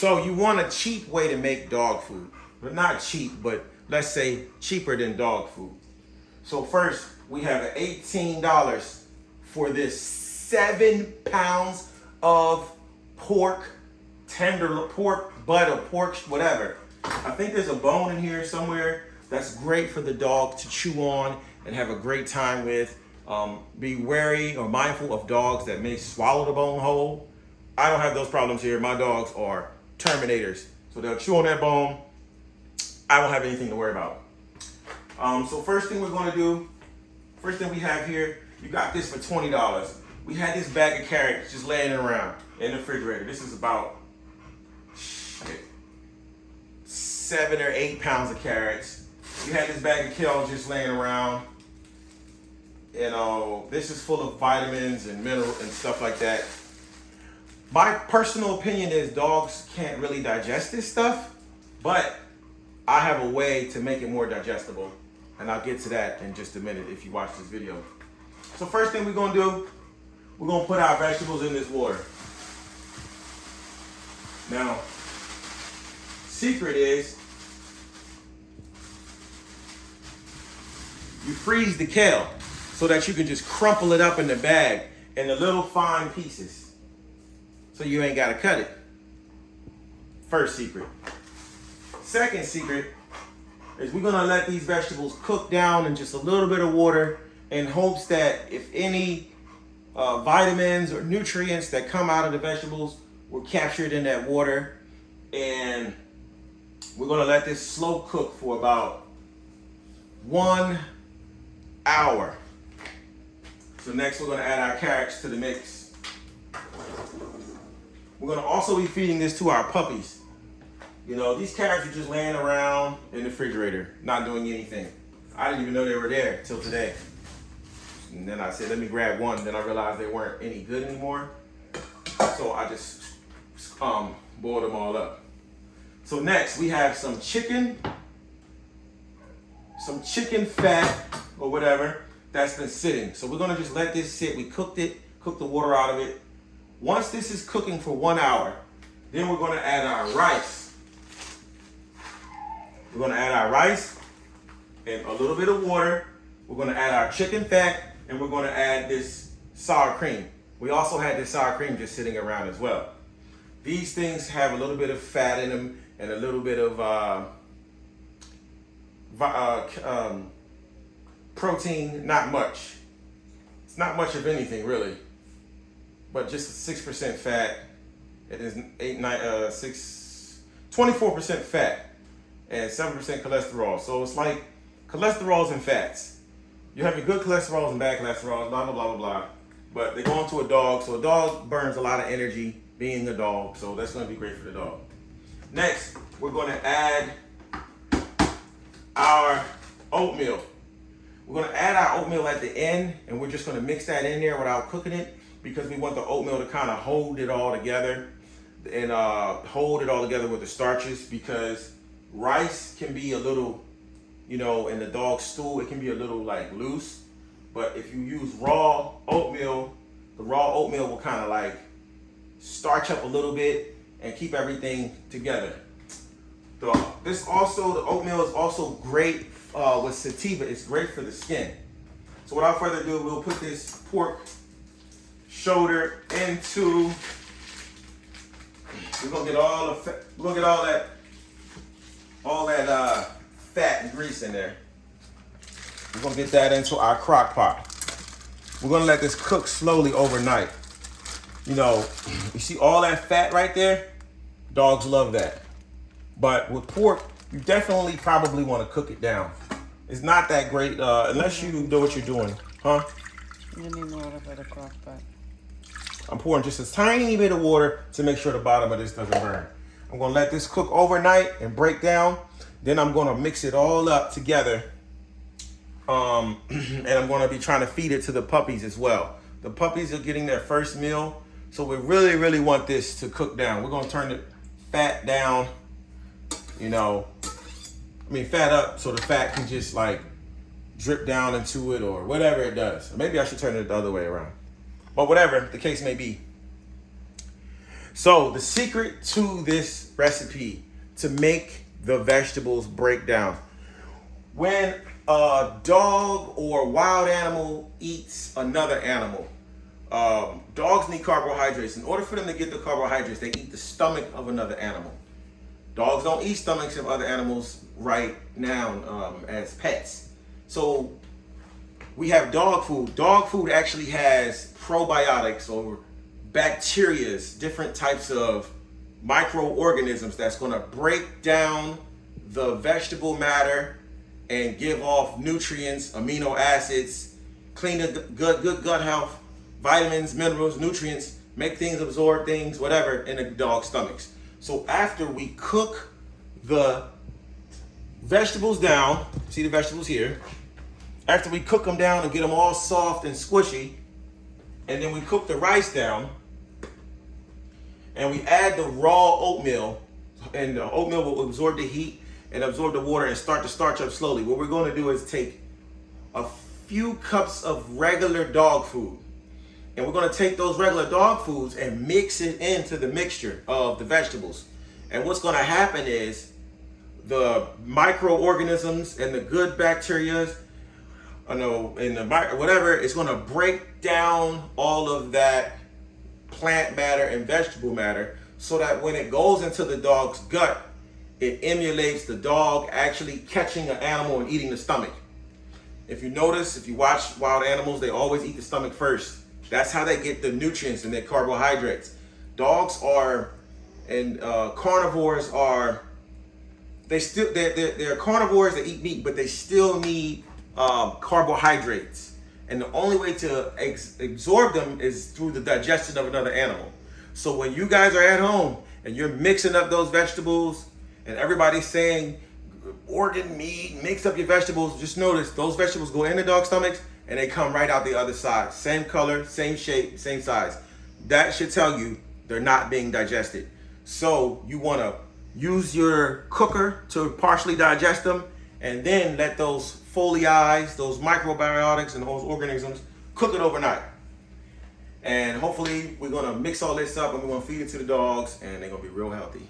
So you want a cheap way to make dog food. But not cheap, but let's say cheaper than dog food. So first, we have $18 for this 7 pounds of pork, tender pork, butt or pork, whatever. I think there's a bone in here somewhere that's great for the dog to chew on and have a great time with. Be wary or mindful of dogs that may swallow the bone whole. I don't have those problems here. My dogs are Terminators. So they'll chew on that bone. I don't have anything to worry about. So first thing we're gonna do, first thing we have here, you got this for $20. We had this bag of carrots just laying around in the refrigerator. This is about 7 or 8 pounds of carrots. You had this bag of kale just laying around. You know, this is full of vitamins and minerals and stuff like that. My personal opinion is dogs can't really digest this stuff, but I have a way to make it more digestible. And I'll get to that in just a minute if you watch this video. So first thing we're gonna do, we're gonna put our vegetables in this water. Now, secret is you freeze the kale so that you can just crumple it up in the bag in the little fine pieces. So you ain't gotta cut it. First secret. Second secret is we're gonna let these vegetables cook down in just a little bit of water in hopes that if any vitamins or nutrients that come out of the vegetables were captured in that water. And we're gonna let this slow cook for about 1 hour. So next we're gonna add our carrots to the mix. We're gonna also be feeding this to our puppies. You know, these carrots are just laying around in the refrigerator, not doing anything. I didn't even know they were there till today. And then I said, let me grab one. Then I realized they weren't any good anymore. So I just boiled them all up. So next we have some chicken fat or whatever that's been sitting. So we're gonna just let this sit. We cooked it, cooked the water out of it. Once this is cooking for 1 hour, then we're gonna add our rice. We're gonna add our rice and a little bit of water. We're gonna add our chicken fat and we're gonna add this sour cream. We also had this sour cream just sitting around as well. These things have a little bit of fat in them and a little bit of protein, not much. It's not much of anything really, but just 6% fat. It is 24% fat and 7% cholesterol. So it's like cholesterols and fats. You have your good cholesterols and bad cholesterols, blah, blah, blah, blah, blah. But they go into a dog, so a dog burns a lot of energy being a dog, so that's gonna be great for the dog. Next, we're gonna add our oatmeal. We're gonna add our oatmeal at the end, and we're just gonna mix that in there without cooking it because we want the oatmeal to kind of hold it all together and hold it all together with the starches, because rice can be a little, you know, in the dog stool, it can be a little like loose. But if you use raw oatmeal, the raw oatmeal will kind of like starch up a little bit and keep everything together. The oatmeal is also great with sativa. It's great for the skin. So without further ado, we'll put this pork shoulder into. We're gonna get all that fat and grease in there. We're gonna get that into our crock pot. We're gonna let this cook slowly overnight. You know, you see all that fat right there? Dogs love that. But with pork, you definitely probably wanna cook it down. It's not that great unless you know what you're doing, huh? You need more for the crock pot. I'm pouring just a tiny bit of water to make sure the bottom of this doesn't burn. I'm gonna let this cook overnight and break down. Then I'm gonna mix it all up together. And I'm gonna be trying to feed it to the puppies as well. The puppies are getting their first meal, so we really, really want this to cook down. We're gonna turn the fat down, fat up so the fat can just like drip down into it or whatever it does. Maybe I should turn it the other way around. But whatever the case may be. So the secret to this recipe to make the vegetables break down. When a dog or wild animal eats another animal, dogs need carbohydrates. In order for them to get the carbohydrates, they eat the stomach of another animal. Dogs don't eat stomachs of other animals right now as pets. So we have dog food. Dog food actually has probiotics or bacterias, different types of microorganisms that's going to break down the vegetable matter and give off nutrients, amino acids, clean the good gut health, vitamins, minerals, nutrients, make things absorb things, whatever, in the dog's stomachs. So after we cook the vegetables down, see the vegetables here, after we cook them down and get them all soft and squishy, and then we cook the rice down, and we add the raw oatmeal, and the oatmeal will absorb the heat and absorb the water and start to starch up slowly. What we're going to do is take a few cups of regular dog food, and we're going to take those regular dog foods and mix it into the mixture of the vegetables. And what's going to happen is the microorganisms and the good bacteria, and the whatever, it's going to break down all of that plant matter and vegetable matter, so that when it goes into the dog's gut, it emulates the dog actually catching an animal and eating the stomach. If you notice, if you watch wild animals, they always eat the stomach first. That's how they get the nutrients and their carbohydrates. Dogs are, and carnivores are, they're carnivores that eat meat, but they still need carbohydrates. And the only way to absorb them is through the digestion of another animal. So when you guys are at home and you're mixing up those vegetables, and everybody's saying organ meat, mix up your vegetables, just notice those vegetables go in the dog's stomachs and they come right out the other side. Same color, same shape, same size. That should tell you they're not being digested. So you want to use your cooker to partially digest them, and then let those folii, those microbiotics and those organisms, cook it overnight. And hopefully we're going to mix all this up and we're going to feed it to the dogs, and they're going to be real healthy.